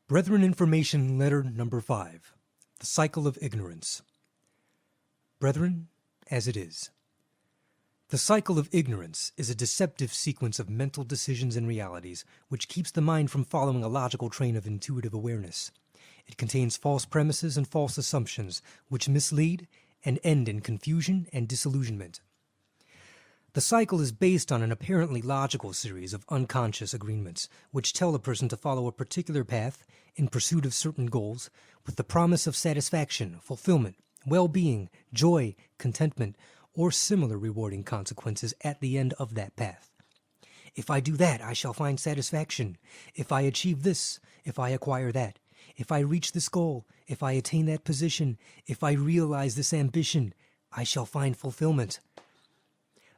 Brethren Information Letter Number 5. The Cycle of Ignorance. Brethren, as it is. The cycle of ignorance is a deceptive sequence of mental decisions and realities which keeps the mind from following a logical train of intuitive awareness. It contains false premises and false assumptions which mislead and end in confusion and disillusionment. The cycle is based on an apparently logical series of unconscious agreements which tell a person to follow a particular path in pursuit of certain goals with the promise of satisfaction, fulfillment, well-being, joy, contentment, or similar rewarding consequences at the end of that path. If I do that, I shall find satisfaction. If I achieve this, if I acquire that, if I reach this goal, if I attain that position, if I realize this ambition, I shall find fulfillment.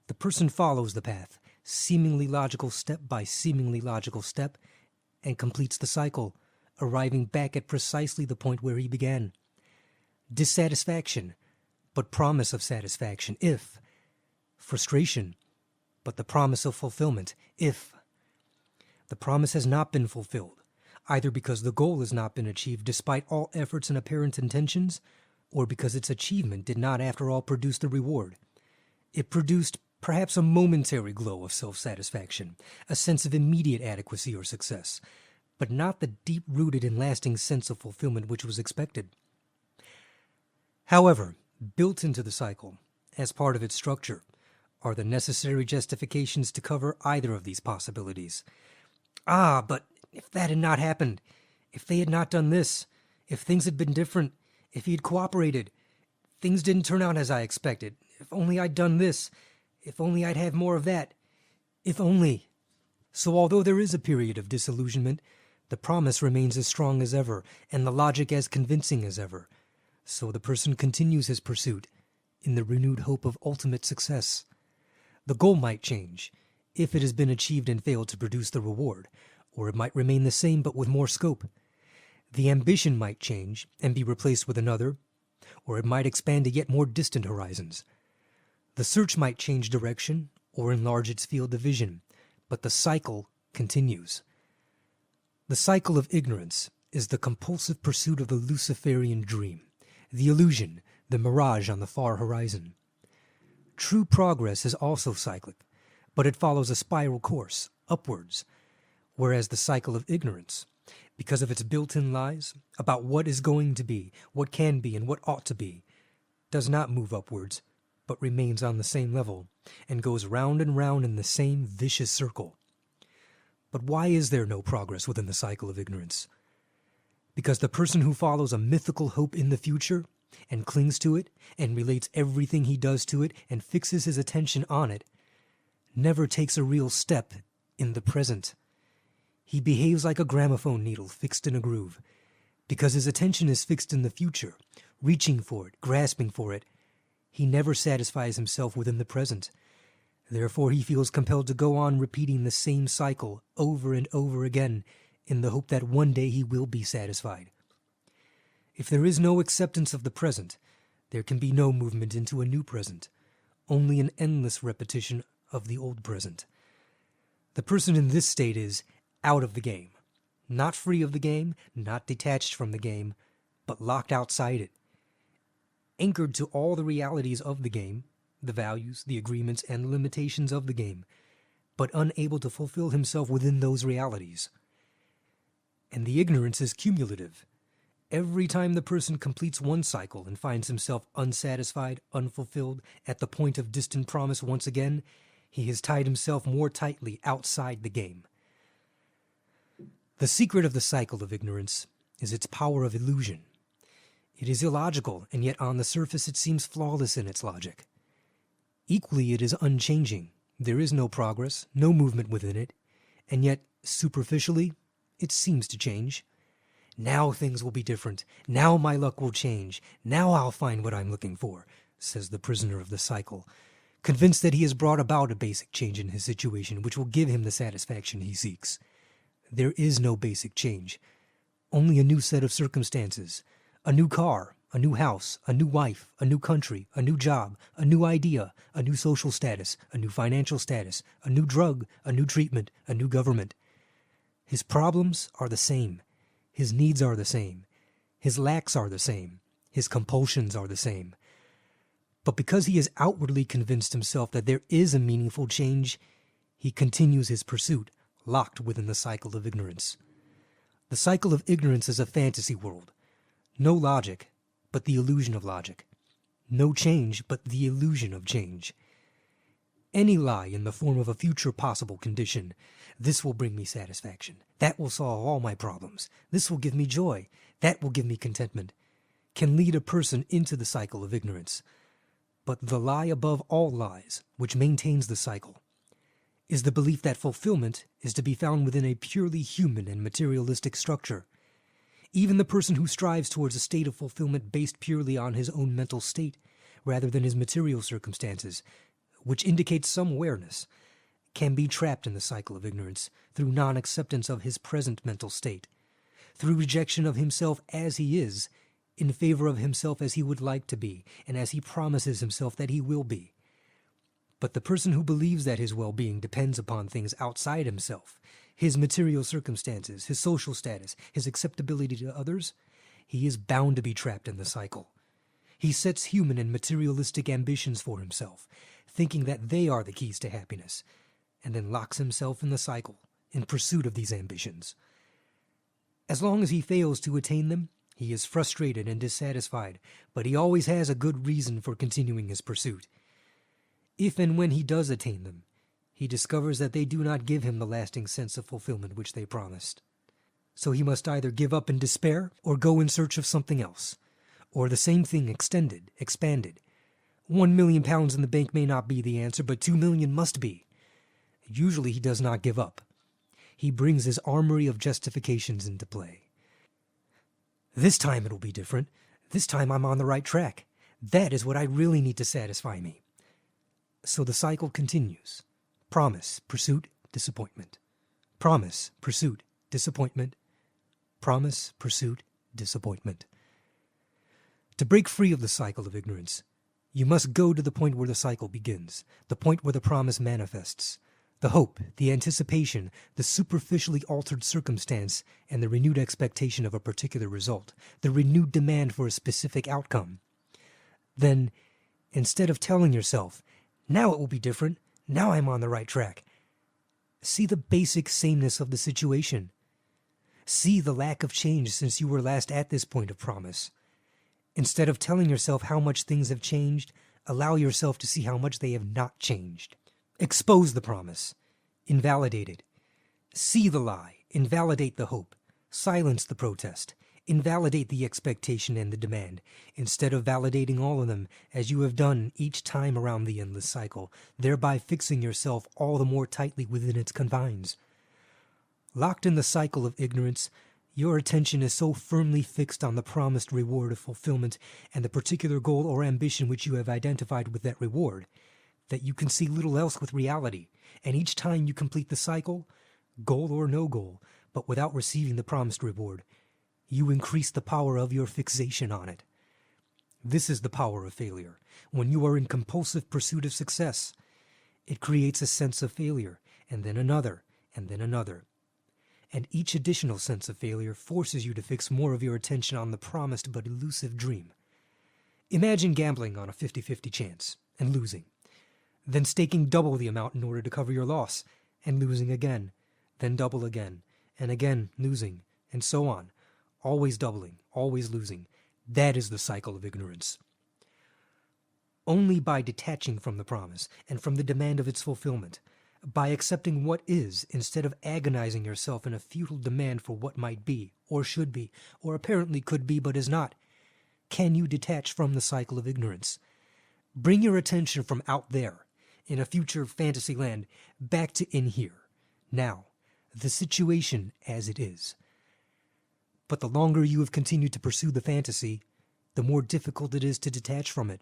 The person follows the path, seemingly logical step by seemingly logical step, and completes the cycle, arriving back at precisely the point where he began. Dissatisfaction, but promise of satisfaction, if. Frustration, but the promise of fulfillment, if. The promise has not been fulfilled, either because the goal has not been achieved despite all efforts and apparent intentions, or because its achievement did not after all produce the reward. It produced perhaps a momentary glow of self-satisfaction, a sense of immediate adequacy or success, but not the deep-rooted and lasting sense of fulfillment which was expected. However, built into the cycle, as part of its structure, are the necessary justifications to cover either of these possibilities. But if that had not happened, if they had not done this, if things had been different, if he had cooperated, things didn't turn out as I expected, if only I'd done this, if only I'd have more of that, if only. So although there is a period of disillusionment, the promise remains as strong as ever, and the logic as convincing as ever. So the person continues his pursuit, in the renewed hope of ultimate success. The goal might change, if it has been achieved and failed to produce the reward, or it might remain the same but with more scope. The ambition might change, and be replaced with another, or it might expand to yet more distant horizons. The search might change direction, or enlarge its field of vision, but the cycle continues. The cycle of ignorance is the compulsive pursuit of the Luciferian dream, the illusion, the mirage on the far horizon. True progress is also cyclic, but it follows a spiral course, upwards, whereas the cycle of ignorance, because of its built-in lies about what is going to be, what can be, and what ought to be, does not move upwards, but remains on the same level, and goes round and round in the same vicious circle. But why is there no progress within the cycle of ignorance? Because the person who follows a mythical hope in the future, and clings to it, and relates everything he does to it, and fixes his attention on it, never takes a real step in the present. He behaves like a gramophone needle fixed in a groove. Because his attention is fixed in the future, reaching for it, grasping for it, he never satisfies himself within the present. Therefore he feels compelled to go on repeating the same cycle over and over again in the hope that one day he will be satisfied. If there is no acceptance of the present, there can be no movement into a new present, only an endless repetition of the old present. The person in this state is out of the game, not free of the game, not detached from the game, but locked outside it, anchored to all the realities of the game, the values, the agreements, and limitations of the game, but unable to fulfill himself within those realities. And the ignorance is cumulative. Every time the person completes one cycle and finds himself unsatisfied, unfulfilled, at the point of distant promise once again, he has tied himself more tightly outside the game. The secret of the cycle of ignorance is its power of illusion. It is illogical, and yet on the surface it seems flawless in its logic. Equally, it is unchanging. There is no progress, no movement within it, and yet, superficially, it seems to change. Now things will be different. Now my luck will change. Now I'll find what I'm looking for, says the prisoner of the cycle, convinced that he has brought about a basic change in his situation which will give him the satisfaction he seeks. There is no basic change, only a new set of circumstances, a new car, a new house, a new wife, a new country, a new job, a new idea, a new social status, a new financial status, a new drug, a new treatment, a new government. His problems are the same. His needs are the same. His lacks are the same. His compulsions are the same. But because he has outwardly convinced himself that there is a meaningful change, he continues his pursuit, locked within the cycle of ignorance. The cycle of ignorance is a fantasy world. No logic, but the illusion of logic. No change, but the illusion of change. Any lie in the form of a future possible condition. This will bring me satisfaction. That will solve all my problems. This will give me joy. That will give me contentment. Can lead a person into the cycle of ignorance. But the lie above all lies, which maintains the cycle, is the belief that fulfillment is to be found within a purely human and materialistic structure. Even the person who strives towards a state of fulfillment based purely on his own mental state, rather than his material circumstances, which indicates some awareness, can be trapped in the cycle of ignorance through non-acceptance of his present mental state, through rejection of himself as he is, in favor of himself as he would like to be, and as he promises himself that he will be. But the person who believes that his well-being depends upon things outside himself, his material circumstances, his social status, his acceptability to others, he is bound to be trapped in the cycle. He sets human and materialistic ambitions for himself, thinking that they are the keys to happiness, and then locks himself in the cycle in pursuit of these ambitions. As long as he fails to attain them, he is frustrated and dissatisfied, but he always has a good reason for continuing his pursuit. If and when he does attain them, he discovers that they do not give him the lasting sense of fulfillment which they promised. So he must either give up in despair or go in search of something else, or the same thing expanded. 1 million pounds in the bank may not be the answer, but 2 million must be. Usually he does not give up. He brings his armory of justifications into play. This time it'll be different. This time I'm on the right track. That is what I really need to satisfy me. So the cycle continues. Promise, pursuit, disappointment. Promise, pursuit, disappointment. Promise, pursuit, disappointment. To break free of the cycle of ignorance, you must go to the point where the cycle begins, the point where the promise manifests. The hope, the anticipation, the superficially altered circumstance, and the renewed expectation of a particular result, the renewed demand for a specific outcome. Then, instead of telling yourself, now it will be different, now I'm on the right track, see the basic sameness of the situation. See the lack of change since you were last at this point of promise. Instead of telling yourself how much things have changed, allow yourself to see how much they have not changed. Expose the promise. Invalidate it. See the lie. Invalidate the hope. Silence the protest. Invalidate the expectation and the demand, instead of validating all of them, as you have done each time around the endless cycle, thereby fixing yourself all the more tightly within its confines. Locked in the cycle of ignorance, your attention is so firmly fixed on the promised reward of fulfillment and the particular goal or ambition which you have identified with that reward, that you can see little else with reality, and each time you complete the cycle, goal or no goal, but without receiving the promised reward, you increase the power of your fixation on it. This is the power of failure. When you are in compulsive pursuit of success, it creates a sense of failure, and then another, and then another. And each additional sense of failure forces you to fix more of your attention on the promised but elusive dream. Imagine gambling on a 50-50 chance, and losing. Then staking double the amount in order to cover your loss, and losing again, then double again, and again losing, and so on. Always doubling, always losing. That is the cycle of ignorance. Only by detaching from the promise and from the demand of its fulfillment, by accepting what is instead of agonizing yourself in a futile demand for what might be, or should be, or apparently could be but is not, can you detach from the cycle of ignorance. Bring your attention from out there, in a future fantasy land, back to in here, now, the situation as it is. But the longer you have continued to pursue the fantasy, the more difficult it is to detach from it.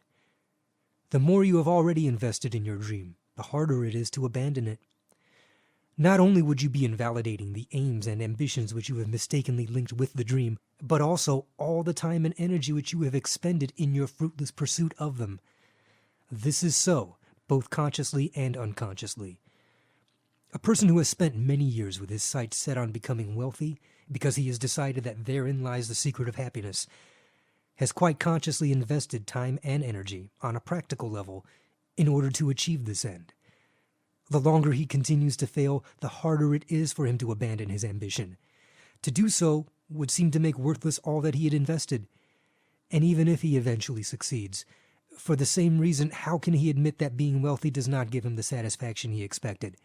The more you have already invested in your dream, the harder it is to abandon it. Not only would you be invalidating the aims and ambitions which you have mistakenly linked with the dream, but also all the time and energy which you have expended in your fruitless pursuit of them. This is so, both consciously and unconsciously. A person who has spent many years with his sights set on becoming wealthy because he has decided that therein lies the secret of happiness, has quite consciously invested time and energy on a practical level in order to achieve this end. The longer he continues to fail, the harder it is for him to abandon his ambition. To do so would seem to make worthless all that he had invested. And even if he eventually succeeds, for the same reason, how can he admit that being wealthy does not give him the satisfaction he expected?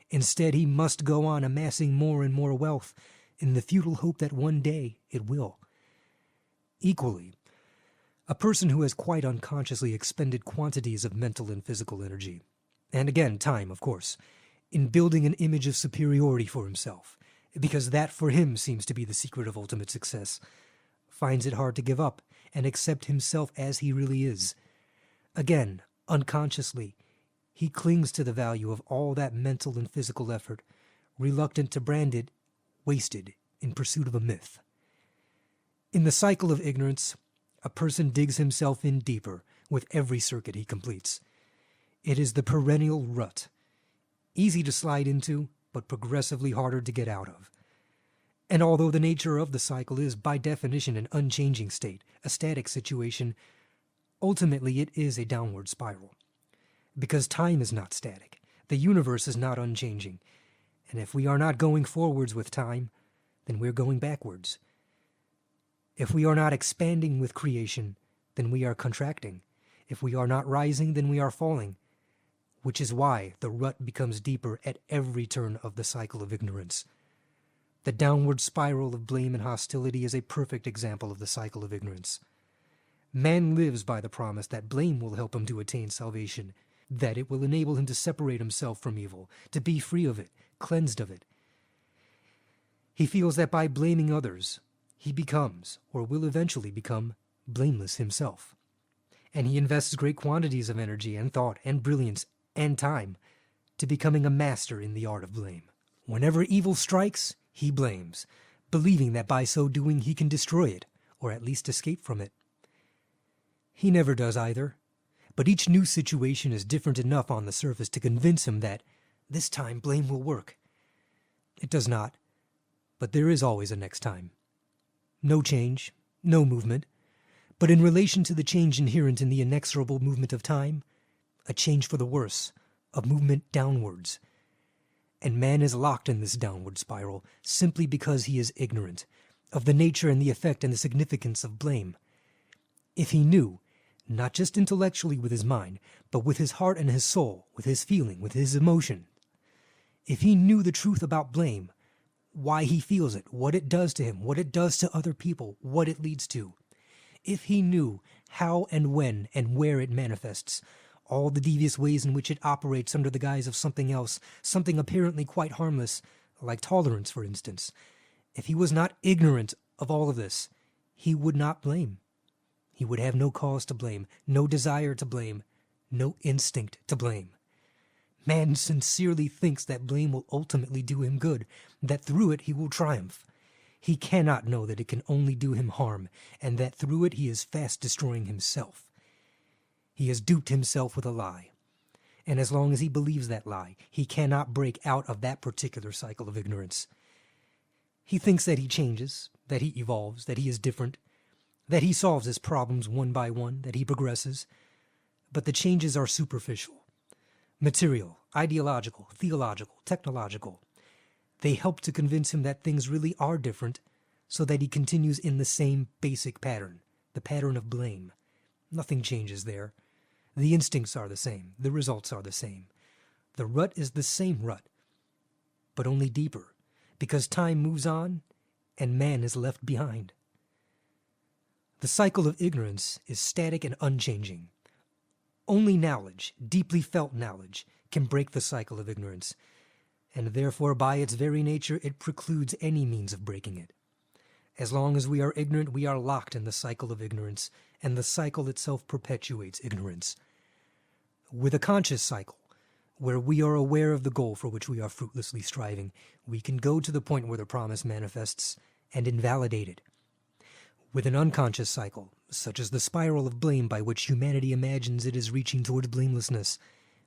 Instead, he must go on amassing more and more wealth in the futile hope that one day it will. Equally, a person who has quite unconsciously expended quantities of mental and physical energy, and again time, of course, in building an image of superiority for himself, because that for him seems to be the secret of ultimate success, finds it hard to give up and accept himself as he really is. Again, unconsciously, he clings to the value of all that mental and physical effort, reluctant to brand it wasted in pursuit of a myth. In the cycle of ignorance, a person digs himself in deeper with every circuit he completes. It is the perennial rut, easy to slide into, but progressively harder to get out of. And although the nature of the cycle is, by definition, an unchanging state, a static situation, ultimately it is a downward spiral. Because time is not static, the universe is not unchanging, and if we are not going forwards with time, then we're going backwards. If we are not expanding with creation, then we are contracting. If we are not rising, then we are falling, which is why the rut becomes deeper at every turn of the cycle of ignorance. The downward spiral of blame and hostility is a perfect example of the cycle of ignorance. Man lives by the promise that blame will help him to attain salvation, that it will enable him to separate himself from evil, to be free of it, cleansed of it. He feels that by blaming others, he becomes, or will eventually become, blameless himself. And he invests great quantities of energy and thought and brilliance and time to becoming a master in the art of blame. Whenever evil strikes, he blames, believing that by so doing he can destroy it, or at least escape from it. He never does either, but each new situation is different enough on the surface to convince him that this time blame will work. It does not, but there is always a next time. No change, no movement, but in relation to the change inherent in the inexorable movement of time, a change for the worse, a movement downwards. And man is locked in this downward spiral simply because he is ignorant of the nature and the effect and the significance of blame. If he knew, not just intellectually with his mind, but with his heart and his soul, with his feeling, with his emotion, if he knew the truth about blame, why he feels it, what it does to him, what it does to other people, what it leads to, if he knew how and when and where it manifests, all the devious ways in which it operates under the guise of something else, something apparently quite harmless, like tolerance, for instance, if he was not ignorant of all of this, he would not blame. He would have no cause to blame, no desire to blame, no instinct to blame. Man sincerely thinks that blame will ultimately do him good, that through it he will triumph. He cannot know that it can only do him harm, and that through it he is fast destroying himself. He has duped himself with a lie, and as long as he believes that lie, he cannot break out of that particular cycle of ignorance. He thinks that he changes, that he evolves, that he is different, that he solves his problems one by one, that he progresses, but the changes are superficial. Material, ideological, theological, technological. They help to convince him that things really are different, so that he continues in the same basic pattern, the pattern of blame. Nothing changes there. The instincts are the same. The results are the same. The rut is the same rut, but only deeper, because time moves on and man is left behind. The cycle of ignorance is static and unchanging. Only knowledge, deeply felt knowledge, can break the cycle of ignorance, and therefore by its very nature it precludes any means of breaking it. As long as we are ignorant, we are locked in the cycle of ignorance, and the cycle itself perpetuates ignorance. With a conscious cycle, where we are aware of the goal for which we are fruitlessly striving, we can go to the point where the promise manifests and invalidate it. With an unconscious cycle, such as the spiral of blame by which humanity imagines it is reaching towards blamelessness,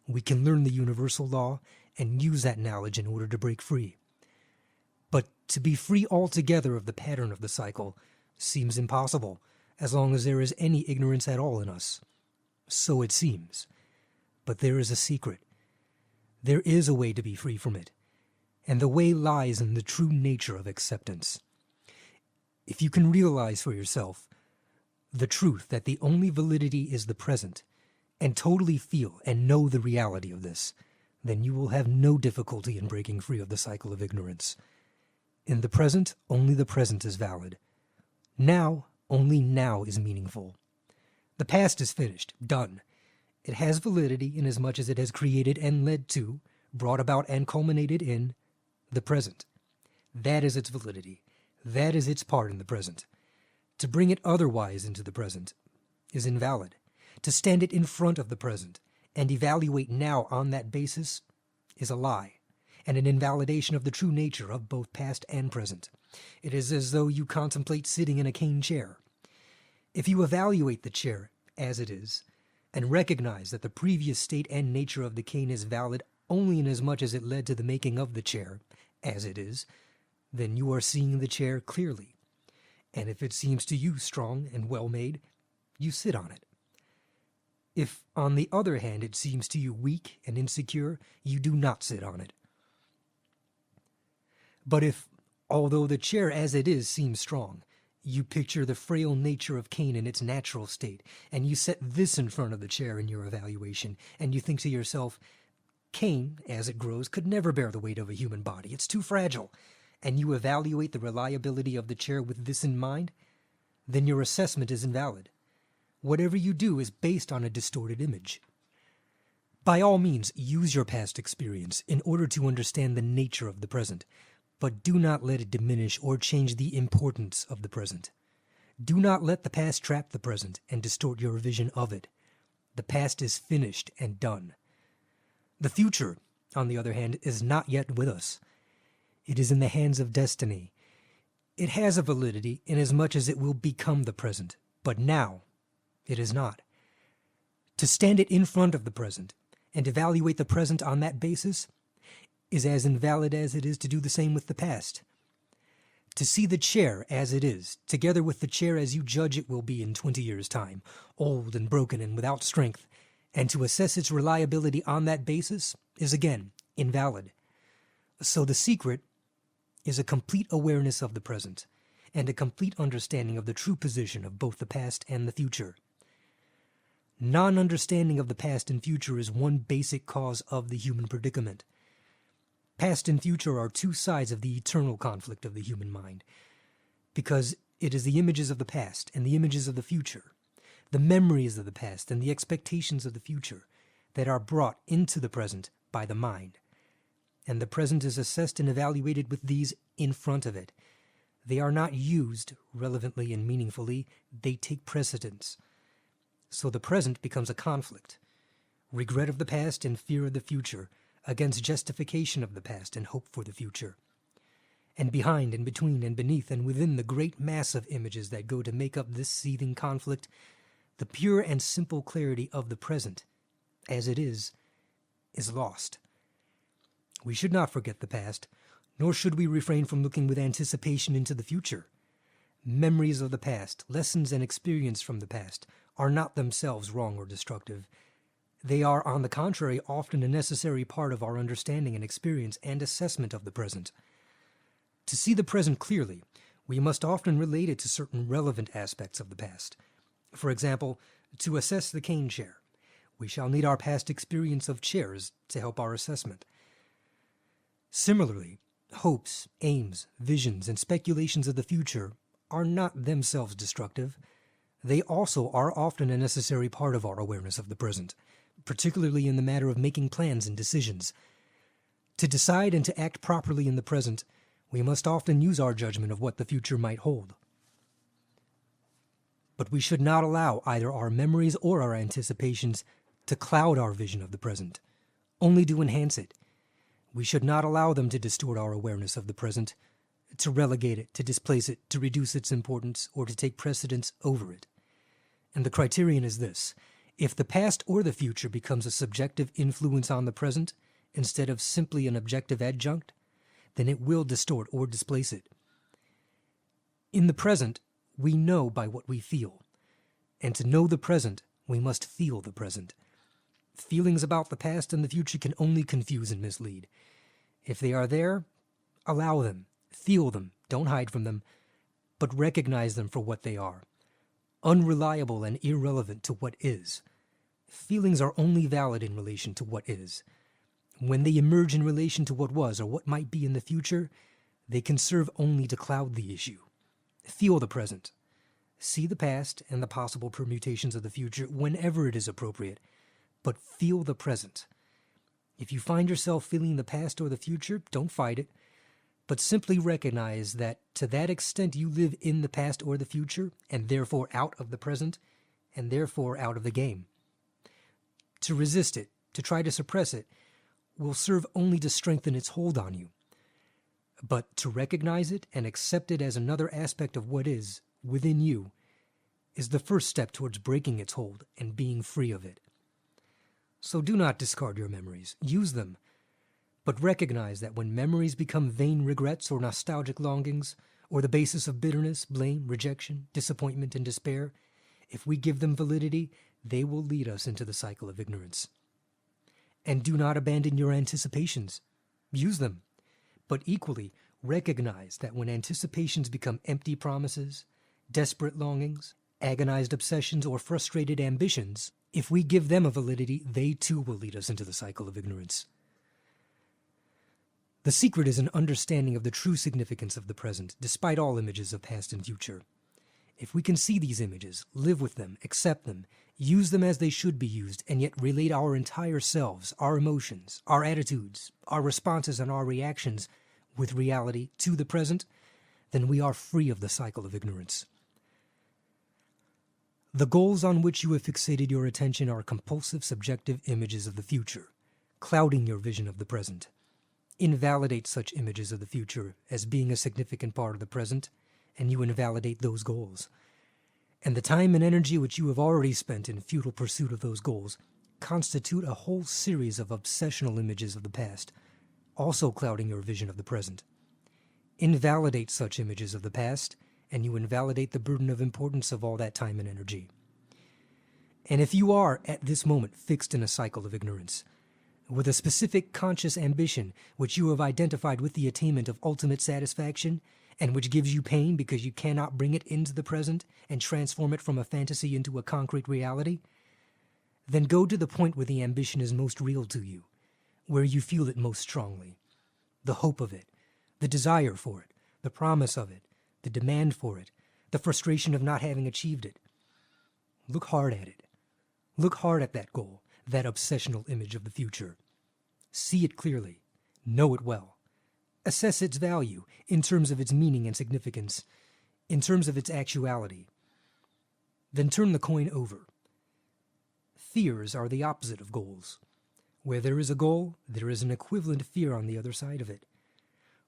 we can learn the universal law and use that knowledge in order to break free. But To be free altogether of the pattern of the cycle seems impossible, as long as there is any ignorance at all in us. So it seems. But there is a secret. There is a way to be free from it, and the way lies in the true nature of acceptance. If you can realize for yourself the truth that the only validity is the present, and totally feel and know the reality of this, then you will have no difficulty in breaking free of the cycle of ignorance. In the present, only the present is valid. Now, only now is meaningful. The past is finished, done. It has validity inasmuch as it has created and led to, brought about and culminated in, the present. That is its validity. That is its part in the present. To bring it otherwise into the present is invalid. To stand it in front of the present and evaluate now on that basis is a lie, and an invalidation of the true nature of both past and present. It is as though you contemplate sitting in a cane chair. If you evaluate the chair as it is, and recognize that the previous state and nature of the cane is valid only inasmuch as it led to the making of the chair as it is, then you are seeing the chair clearly. And if it seems to you strong and well made, you sit on it. If, on the other hand, it seems to you weak and insecure, you do not sit on it. But if, although the chair as it is seems strong, you picture the frail nature of cane in its natural state, and you set this in front of the chair in your evaluation, and you think to yourself, cane, as it grows, could never bear the weight of a human body. It's too fragile. And you evaluate the reliability of the chair with this in mind, then your assessment is invalid. Whatever you do is based on a distorted image. By all means, use your past experience in order to understand the nature of the present, but do not let it diminish or change the importance of the present. Do not let the past trap the present and distort your vision of it. The past is finished and done. The future, on the other hand, is not yet with us. It is in the hands of destiny. It has a validity inasmuch as it will become the present, but now it is not. To stand it in front of the present and evaluate the present on that basis is as invalid as it is to do the same with the past. To see the chair as it is, together with the chair as you judge it will be in 20 years' time, old and broken and without strength, and to assess its reliability on that basis is again invalid. So the secret is a complete awareness of the present, and a complete understanding of the true position of both the past and the future. Non-understanding of the past and future is one basic cause of the human predicament. Past and future are two sides of the eternal conflict of the human mind, because it is the images of the past and the images of the future, the memories of the past and the expectations of the future that are brought into the present by the mind. And the present is assessed and evaluated with these in front of it. They are not used relevantly and meaningfully, they take precedence. So the present becomes a conflict. Regret of the past and fear of the future, against justification of the past and hope for the future. And behind and between and beneath and within the great mass of images that go to make up this seething conflict, the pure and simple clarity of the present, as it is lost. We should not forget the past, nor should we refrain from looking with anticipation into the future. Memories of the past, lessons and experience from the past, are not themselves wrong or destructive. They are, on the contrary, often a necessary part of our understanding and experience and assessment of the present. To see the present clearly, we must often relate it to certain relevant aspects of the past. For example, to assess the cane chair, we shall need our past experience of chairs to help our assessment. Similarly, hopes, aims, visions, and speculations of the future are not themselves destructive. They also are often a necessary part of our awareness of the present, particularly in the matter of making plans and decisions. To decide and to act properly in the present, we must often use our judgment of what the future might hold. But we should not allow either our memories or our anticipations to cloud our vision of the present, only to enhance it. We should not allow them to distort our awareness of the present, to relegate it, to displace it, to reduce its importance, or to take precedence over it. And the criterion is this: if the past or the future becomes a subjective influence on the present, instead of simply an objective adjunct, then it will distort or displace it. In the present, we know by what we feel. And to know the present, we must feel the present. Feelings about the past and the future can only confuse and mislead. If they are there, allow them, feel them, don't hide from them, but recognize them for what they are. Unreliable and irrelevant to what is. Feelings are only valid in relation to what is. When they emerge in relation to what was or what might be in the future, they can serve only to cloud the issue. Feel the present. See the past and the possible permutations of the future whenever it is appropriate, but feel the present. If you find yourself feeling the past or the future, don't fight it, but simply recognize that to that extent you live in the past or the future, and therefore out of the present, and therefore out of the game. To resist it, to try to suppress it, will serve only to strengthen its hold on you. But to recognize it and accept it as another aspect of what is, within you, is the first step towards breaking its hold and being free of it. So do not discard your memories. Use them. But recognize that when memories become vain regrets or nostalgic longings, or the basis of bitterness, blame, rejection, disappointment, and despair, if we give them validity, they will lead us into the cycle of ignorance. And do not abandon your anticipations. Use them. But equally, recognize that when anticipations become empty promises, desperate longings, agonized obsessions, or frustrated ambitions, if we give them a validity, they too will lead us into the cycle of ignorance. The secret is an understanding of the true significance of the present, despite all images of past and future. If we can see these images, live with them, accept them, use them as they should be used, and yet relate our entire selves, our emotions, our attitudes, our responses, and our reactions with reality to the present, then we are free of the cycle of ignorance. The goals on which you have fixated your attention are compulsive, subjective images of the future, clouding your vision of the present. Invalidate such images of the future as being a significant part of the present, and you invalidate those goals. And the time and energy which you have already spent in futile pursuit of those goals constitute a whole series of obsessional images of the past, also clouding your vision of the present. Invalidate such images of the past, and you invalidate the burden of importance of all that time and energy. And if you are, at this moment, fixed in a cycle of ignorance, with a specific conscious ambition which you have identified with the attainment of ultimate satisfaction, and which gives you pain because you cannot bring it into the present and transform it from a fantasy into a concrete reality, then go to the point where the ambition is most real to you, where you feel it most strongly. The hope of it, the desire for it, the promise of it, the demand for it, the frustration of not having achieved it. Look hard at it. Look hard at that goal, that obsessional image of the future. See it clearly. Know it well. Assess its value in terms of its meaning and significance, in terms of its actuality. Then turn the coin over. Fears are the opposite of goals. Where there is a goal, there is an equivalent fear on the other side of it.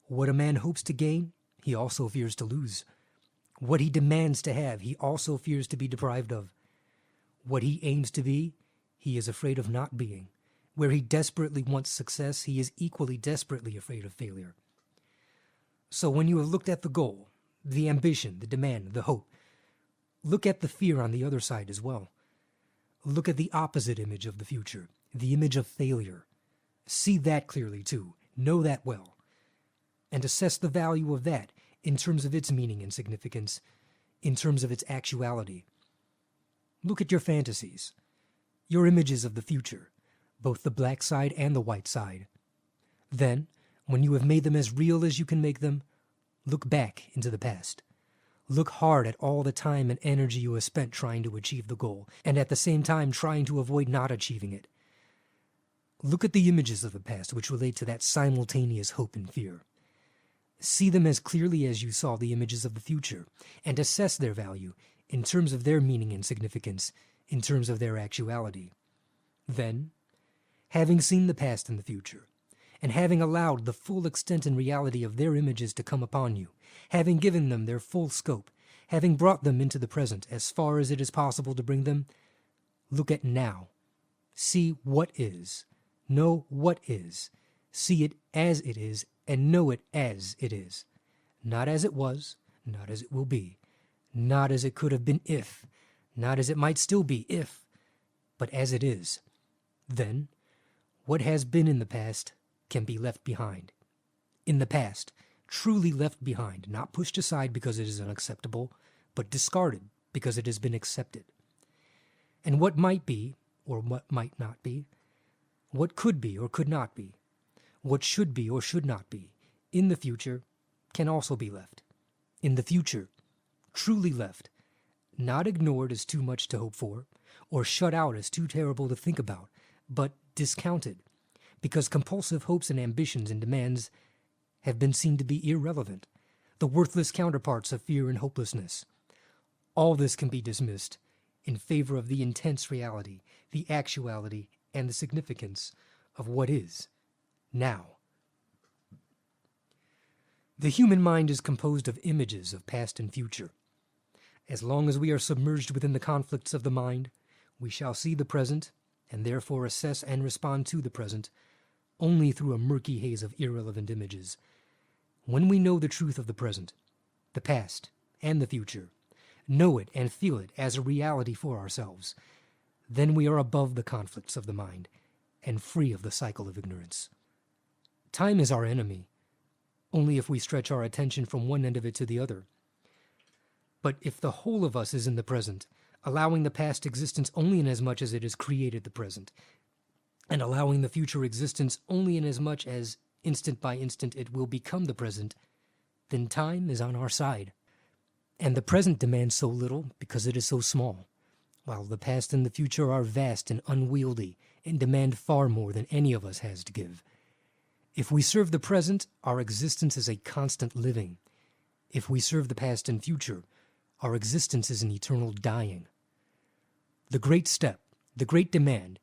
What a man hopes to gain, he also fears to lose. What he demands to have, he also fears to be deprived of. What he aims to be, he is afraid of not being. Where he desperately wants success, he is equally desperately afraid of failure. So when you have looked at the goal, the ambition, the demand, the hope, look at the fear on the other side as well. Look at the opposite image of the future, the image of failure. See that clearly too. Know that well. And assess the value of that in terms of its meaning and significance, in terms of its actuality. Look at your fantasies, your images of the future, both the black side and the white side. Then, when you have made them as real as you can make them, look back into the past. Look hard at all the time and energy you have spent trying to achieve the goal, and at the same time trying to avoid not achieving it. Look at the images of the past which relate to that simultaneous hope and fear. See them as clearly as you saw the images of the future, and assess their value in terms of their meaning and significance, in terms of their actuality. Then, having seen the past and the future, and having allowed the full extent and reality of their images to come upon you, having given them their full scope, having brought them into the present as far as it is possible to bring them, look at now. See what is. Know what is. See it as it is and know it as it is. Not as it was, not as it will be, not as it could have been if, not as it might still be if, but as it is. Then, what has been in the past can be left behind. In the past, truly left behind, not pushed aside because it is unacceptable, but discarded because it has been accepted. And what might be, or what might not be, what could be or could not be, what should be or should not be, in the future, can also be left. In the future, truly left, not ignored as too much to hope for, or shut out as too terrible to think about, but discounted, because compulsive hopes and ambitions and demands have been seen to be irrelevant, the worthless counterparts of fear and hopelessness. All this can be dismissed in favor of the intense reality, the actuality, and the significance of what is now. The human mind is composed of images of past and future. As long as we are submerged within the conflicts of the mind, we shall see the present, and therefore assess and respond to the present, only through a murky haze of irrelevant images. When we know the truth of the present, the past, and the future, know it and feel it as a reality for ourselves, then we are above the conflicts of the mind, and free of the cycle of ignorance. Time is our enemy, only if we stretch our attention from one end of it to the other. But if the whole of us is in the present, allowing the past existence only inasmuch as it has created the present, and allowing the future existence only inasmuch as, instant by instant, it will become the present, then time is on our side. And the present demands so little because it is so small, while the past and the future are vast and unwieldy and demand far more than any of us has to give. If we serve the present, our existence is a constant living. If we serve the past and future, our existence is an eternal dying. The great step, the great demand,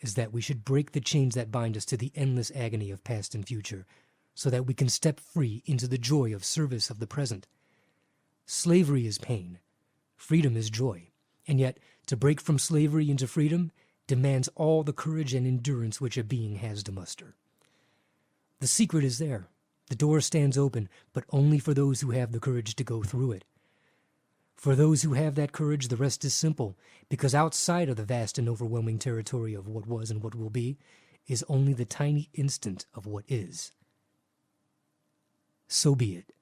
is that we should break the chains that bind us to the endless agony of past and future, so that we can step free into the joy of service of the present. Slavery is pain, freedom is joy, and yet to break from slavery into freedom demands all the courage and endurance which a being has to muster. The secret is there. The door stands open, but only for those who have the courage to go through it. For those who have that courage, the rest is simple, because outside of the vast and overwhelming territory of what was and what will be is only the tiny instant of what is. So be it.